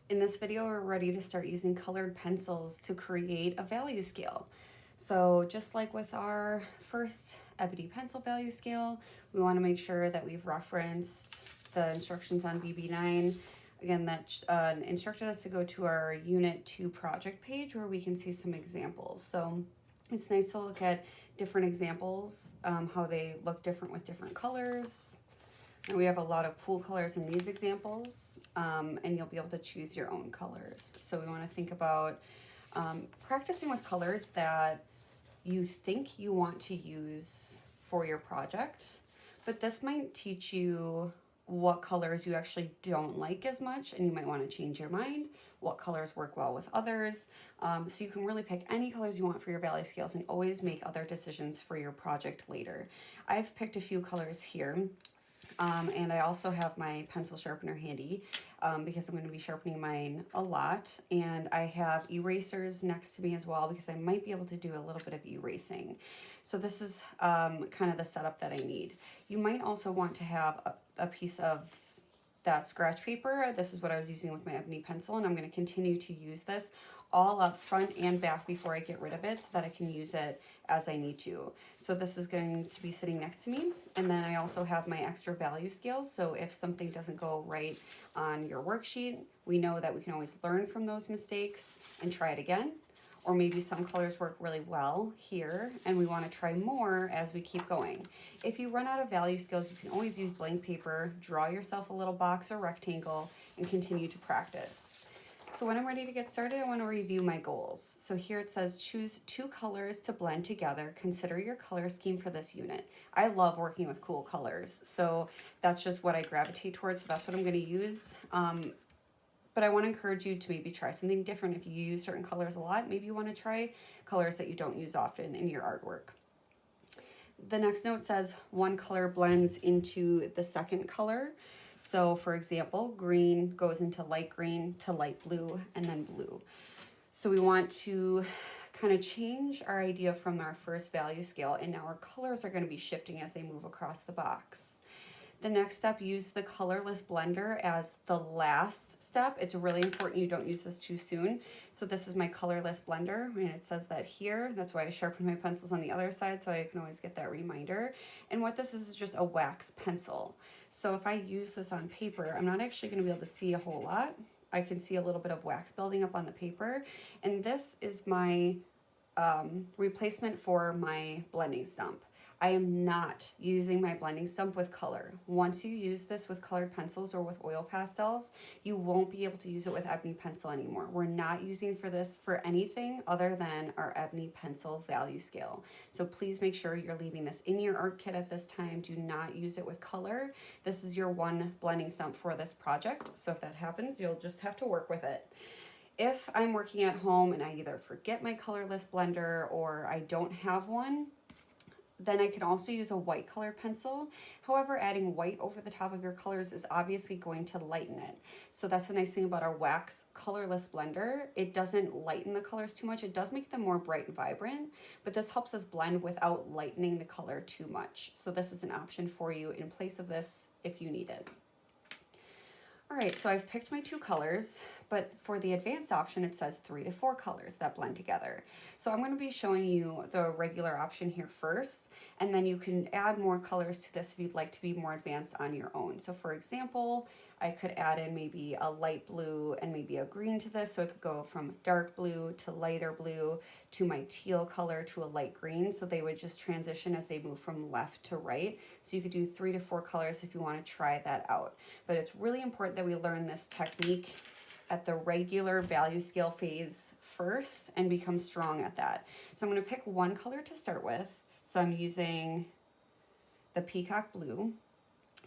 In this video, we're ready to start using colored pencils to create a value scale. So just like with our first Ebony pencil value scale, we want to make sure that we've referenced the instructions on BB9. Again, that instructed us to go to our Unit 2 project page where we can see some examples. So it's nice to look at different examples, how they look different with different colors. And we have a lot of pool colors in these examples, and you'll be able to choose your own colors. So we want to think about practicing with colors that you think you want to use for your project, but this might teach you what colors you actually don't like as much, and you might want to change your mind, what colors work well with others. So you can really pick any colors you want for your value scales and always make other decisions for your project later. I've picked a few colors here. And I also have my pencil sharpener handy because I'm going to be sharpening mine a lot. And I have erasers next to me as well because I might be able to do a little bit of erasing. So this is kind of the setup that I need. You might also want to have a piece of that scratch paper. This is what I was using with my ebony pencil, and I'm going to continue to use this all up front and back before I get rid of it so that I can use it as I need to. So this is going to be sitting next to me, and then I also have my extra value scales, so if something doesn't go right on your worksheet, we know that we can always learn from those mistakes and try it again. Or maybe some colors work really well here and we want to try more as we keep going. If you run out of value scales, you can always use blank paper, draw yourself a little box or rectangle, and continue to practice. So when I'm ready to get started, I want to review my goals. So here it says choose 2 colors to blend together. Consider your color scheme for this unit. I love working with cool colors, so that's just what I gravitate towards. So that's what I'm going to use. But I want to encourage you to maybe try something different. If you use certain colors a lot, maybe you want to try colors that you don't use often in your artwork. The next note says 1 color blends into the second color. So for example, green goes into light green to light blue and then blue. So we want to kind of change our idea from our first value scale, and now our colors are going to be shifting as they move across the box. The next step, use the colorless blender as the last step. It's really important you don't use this too soon. So this is my colorless blender, and it says that here. That's why I sharpened my pencils on the other side so I can always get that reminder. And what this is just a wax pencil. So if I use this on paper, I'm not actually going to be able to see a whole lot. I can see a little bit of wax building up on the paper. And this is my replacement for my blending stump. I am not using my blending stump with color. Once you use this with colored pencils or with oil pastels, you won't be able to use it with ebony pencil anymore. We're not using this for anything other than our ebony pencil value scale. So please make sure you're leaving this in your art kit at this time. Do not use it with color. This is your one blending stump for this project. So if that happens, you'll just have to work with it. If I'm working at home and I either forget my colorless blender or I don't have one, then I can also use a white colored pencil. However, adding white over the top of your colors is obviously going to lighten it. So that's the nice thing about our wax colorless blender. It doesn't lighten the colors too much. It does make them more bright and vibrant, but this helps us blend without lightening the color too much. So this is an option for you in place of this if you need it. All right, so I've picked my 2 colors, but for the advanced option, it says 3 to 4 colors that blend together. So I'm going to be showing you the regular option here first, and then you can add more colors to this if you'd like to be more advanced on your own. So for example, I could add in maybe a light blue and maybe a green to this. So it could go from dark blue to lighter blue to my teal color to a light green. So they would just transition as they move from left to right. So you could do 3 to 4 colors if you want to try that out. But it's really important that we learn this technique at the regular value scale phase first and become strong at that. So I'm going to pick 1 color to start with. So I'm using the Peacock Blue.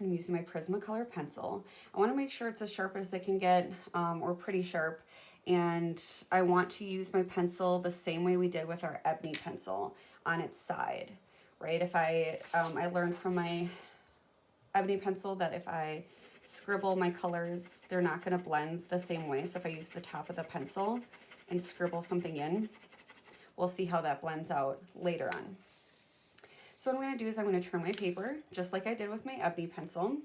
I'm using my Prismacolor pencil. I want to make sure it's as sharp as it can get, or pretty sharp. And I want to use my pencil the same way we did with our ebony pencil on its side, right? If I learned from my ebony pencil that if I scribble my colors, they're not going to blend the same way. So if I use the top of the pencil and scribble something in, we'll see how that blends out later on. So what I'm going to do is I'm going to turn my paper, just like I did with my ebony pencil.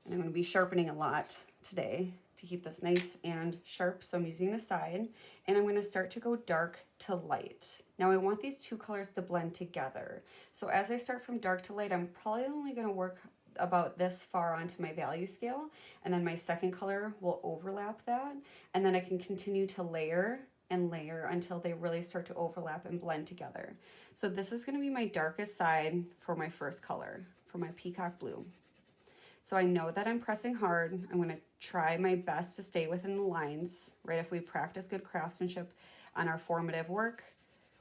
And I'm going to be sharpening a lot today to keep this nice and sharp. So I'm using the side, and I'm going to start to go dark to light. Now I want these two colors to blend together. So as I start from dark to light, I'm probably only going to work about this far onto my value scale, and then my second color will overlap that, and then I can continue to layer and layer until they really start to overlap and blend together. So this is going to be my darkest side for my first color, for my peacock blue. So I know that I'm pressing hard. I'm going to try my best to stay within the lines, right? If we practice good craftsmanship on our formative work,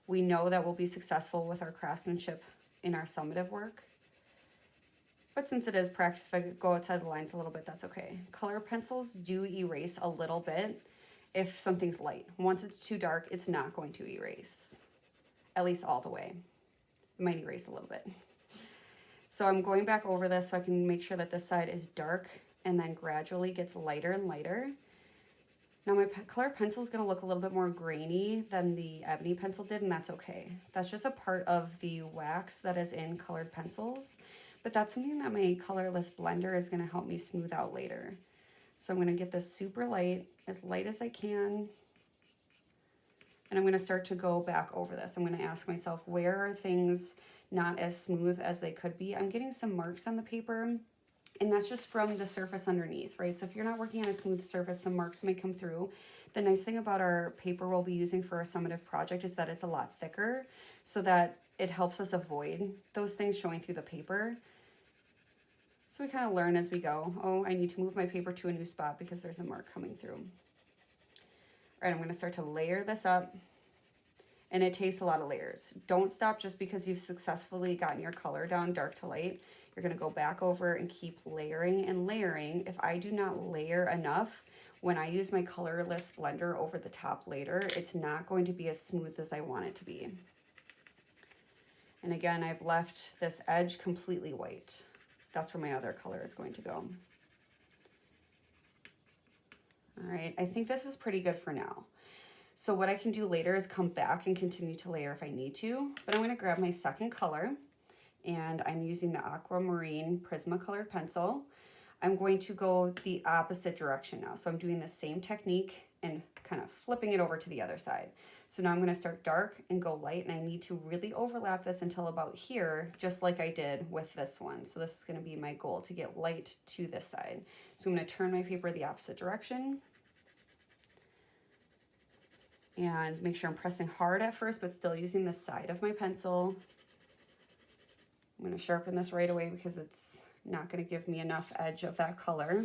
we know that we'll be successful with our craftsmanship in our summative work. But since it is practice, if I go outside the lines a little bit, that's okay. Color pencils do erase a little bit if something's light. Once it's too dark, it's not going to erase, at least all the way. It might erase a little bit. So I'm going back over this so I can make sure that this side is dark and then gradually gets lighter and lighter. Now my color pencil is going to look a little bit more grainy than the ebony pencil did, and that's okay. That's just a part of the wax that is in colored pencils, but that's something that my colorless blender is going to help me smooth out later. So I'm going to get this super light as I can, and I'm going to start to go back over this. I'm going to ask myself, where are things not as smooth as they could be? I'm getting some marks on the paper, and that's just from the surface underneath, right? So if you're not working on a smooth surface, some marks may come through. The nice thing about our paper we'll be using for our summative project is that it's a lot thicker, so that it helps us avoid those things showing through the paper. So we kind of learn as we go. Oh, I need to move my paper to a new spot because there's a mark coming through. All right, I'm going to start to layer this up. And it takes a lot of layers. Don't stop just because you've successfully gotten your color down dark to light. You're gonna go back over and keep layering and layering. If I do not layer enough, when I use my colorless blender over the top later, it's not going to be as smooth as I want it to be. And again, I've left this edge completely white. That's where my other color is going to go. All right, I think this is pretty good for now. So what I can do later is come back and continue to layer if I need to, but I'm going to grab my second color, and I'm using the Aquamarine Prismacolor pencil. I'm going to go the opposite direction now. So I'm doing the same technique and kind of flipping it over to the other side. So now I'm going to start dark and go light, and I need to really overlap this until about here, just like I did with this one. So this is going to be my goal, to get light to this side. So I'm going to turn my paper the opposite direction, and make sure I'm pressing hard at first, but still using the side of my pencil. I'm going to sharpen this right away because it's not going to give me enough edge of that color.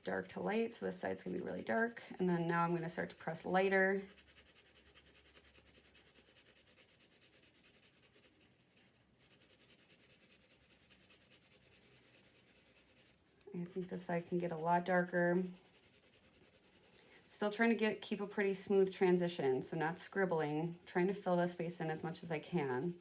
Dark to light, so this side's going to be really dark. And then now I'm going to start to press lighter. I think this side can get a lot darker. Still trying to keep a pretty smooth transition, so not scribbling, trying to fill the space in as much as I can.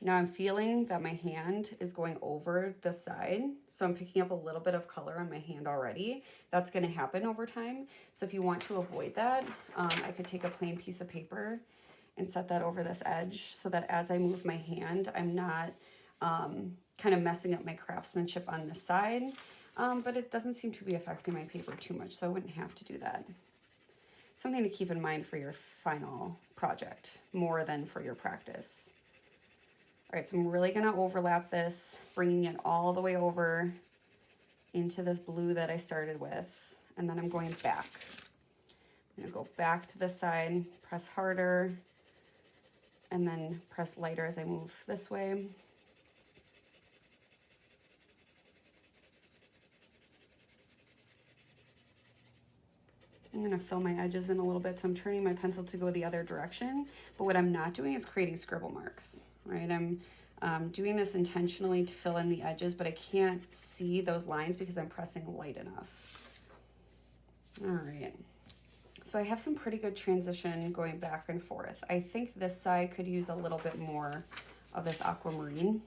Now I'm feeling that my hand is going over the side, so I'm picking up a little bit of color on my hand already. That's going to happen over time, so if you want to avoid that, I could take a plain piece of paper and set that over this edge so that as I move my hand, I'm not kind of messing up my craftsmanship on this side, but it doesn't seem to be affecting my paper too much, so I wouldn't have to do that. Something to keep in mind for your final project, more than for your practice. All right, so I'm really gonna overlap this, bringing it all the way over into this blue that I started with, and then I'm going back. I'm gonna go back to this side, press harder, and then press lighter as I move this way. I'm going to fill my edges in a little bit, so I'm turning my pencil to go the other direction, but what I'm not doing is creating scribble marks, right? I'm doing this intentionally to fill in the edges, but I can't see those lines because I'm pressing light enough. All right, so I have some pretty good transition going back and forth. I think this side could use a little bit more of this aquamarine.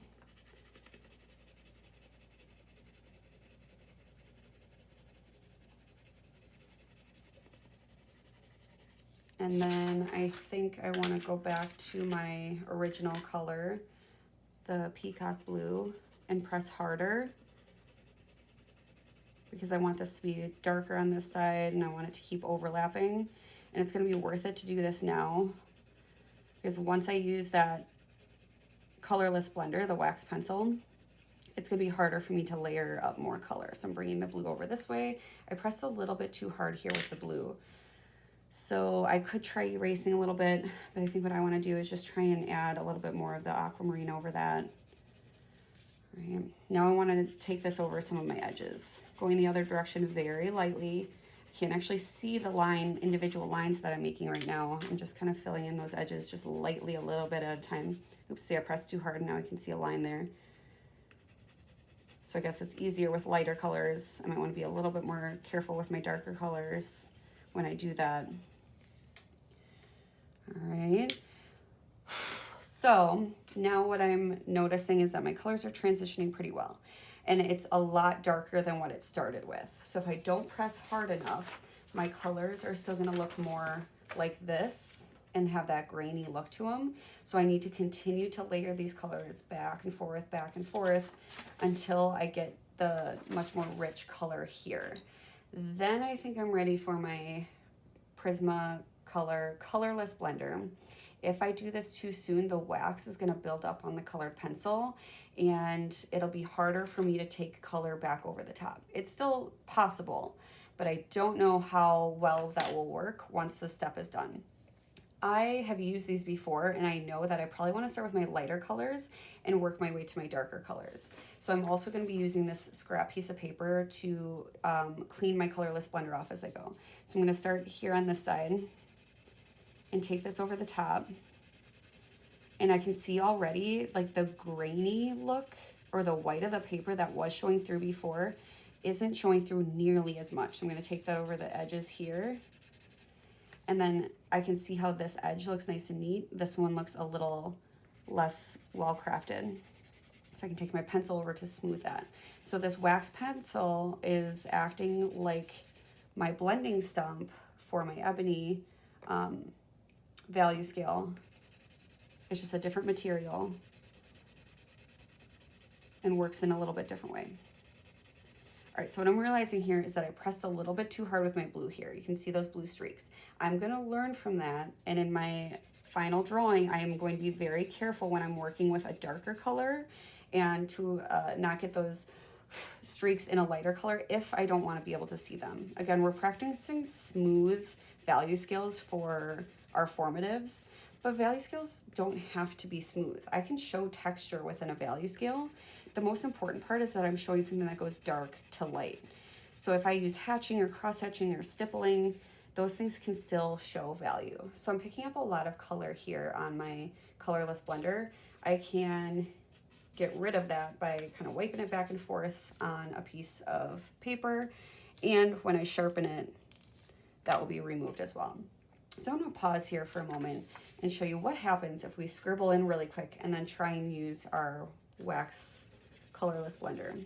And then I think I want to go back to my original color the Peacock Blue and press harder because I want this to be darker on this side and I want it to keep overlapping. And it's going to be worth it to do this now because once I use that colorless blender, the wax pencil, it's going to be harder for me to layer up more color. So I'm bringing the blue over this way. I pressed a little bit too hard here with the blue. So I could try erasing a little bit, but I think what I want to do is just try and add a little bit more of the aquamarine over that. Right. Now I want to take this over some of my edges, going the other direction very lightly. Can't actually see the individual lines that I'm making right now. I'm just kind of filling in those edges just lightly a little bit at a time. Oops, see, I pressed too hard and now I can see a line there. So I guess it's easier with lighter colors. I might want to be a little bit more careful with my darker colors when I do that. All right. So now what I'm noticing is that my colors are transitioning pretty well. And it's a lot darker than what it started with. So if I don't press hard enough, my colors are still gonna look more like this and have that grainy look to them. So I need to continue to layer these colors back and forth until I get the much more rich color here. Then I think I'm ready for my Prismacolor colorless blender. If I do this too soon, the wax is gonna build up on the colored pencil and it'll be harder for me to take color back over the top. It's still possible, but I don't know how well that will work once this step is done. I have used these before and I know that I probably want to start with my lighter colors and work my way to my darker colors. So I'm also going to be using this scrap piece of paper to clean my colorless blender off as I go. So I'm going to start here on this side and take this over the top. And I can see already like the grainy look or the white of the paper that was showing through before isn't showing through nearly as much. So I'm going to take that over the edges here. And then I can see how this edge looks nice and neat. This one looks a little less well crafted. So I can take my pencil over to smooth that. So this wax pencil is acting like my blending stump for my ebony value scale. It's just a different material and works in a little bit different way. All right, so what I'm realizing here is that I pressed a little bit too hard with my blue here. You can see those blue streaks. I'm gonna learn from that, and in my final drawing, I am going to be very careful when I'm working with a darker color and to not get those streaks in a lighter color if I don't wanna be able to see them. Again, we're practicing smooth value scales for our formatives, but value scales don't have to be smooth. I can show texture within a value scale. The most important part is that I'm showing something that goes dark to light. So if I use hatching or cross hatching or stippling, those things can still show value. So I'm picking up a lot of color here on my colorless blender. I can get rid of that by kind of wiping it back and forth on a piece of paper. And when I sharpen it, that will be removed as well. So I'm gonna pause here for a moment and show you what happens if we scribble in really quick and then try and use our wax colorless blender.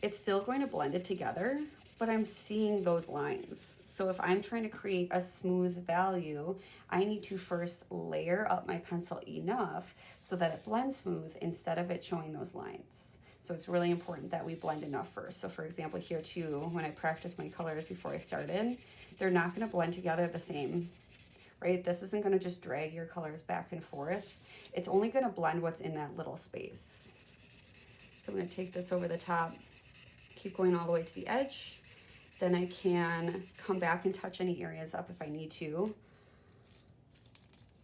It's still going to blend it together, but I'm seeing those lines. So if I'm trying to create a smooth value, I need to first layer up my pencil enough so that it blends smooth instead of it showing those lines. So it's really important that we blend enough first. So for example, here too, when I practiced my colors before I started, they're not gonna blend together the same, right? This isn't gonna just drag your colors back and forth. It's only gonna blend what's in that little space. So I'm gonna take this over the top, keep going all the way to the edge. Then I can come back and touch any areas up if I need to.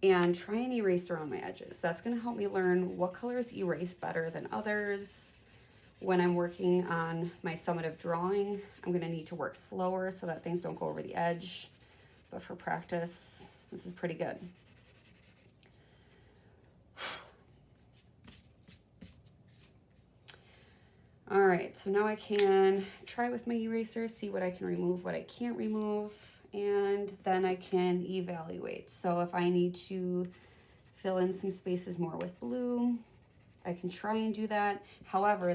And try and erase around my edges. That's gonna help me learn what colors erase better than others. When I'm working on my summative drawing, I'm gonna need to work slower so that things don't go over the edge. But for practice, this is pretty good. All right, so now I can try with my eraser, see what I can remove, what I can't remove, and then I can evaluate. So if I need to fill in some spaces more with blue, I can try and do that. However,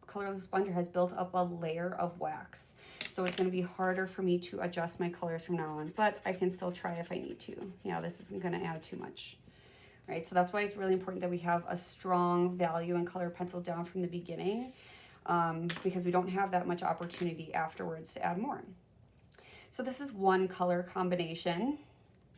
colorless blender has built up a layer of wax. So it's gonna be harder for me to adjust my colors from now on, but I can still try if I need to. Yeah, this isn't gonna add too much. right? So that's why it's really important that we have a strong value and colored pencil down from the beginning, because we don't have that much opportunity afterwards to add more. So this is one color combination.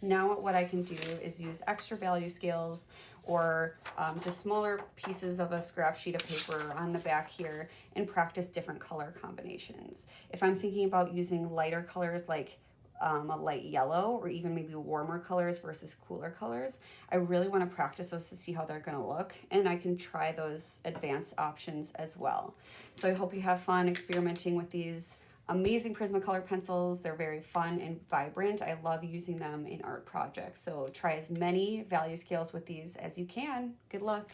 Now what I can do is use extra value scales or just smaller pieces of a scrap sheet of paper on the back here and practice different color combinations. If I'm thinking about using lighter colors like a light yellow or even maybe warmer colors versus cooler colors, I really want to practice those to see how they're going to look, and I can try those advanced options as well. So I hope you have fun experimenting with these amazing Prismacolor pencils. They're very fun and vibrant. I love using them in art projects. So try as many value scales with these as you can. Good luck.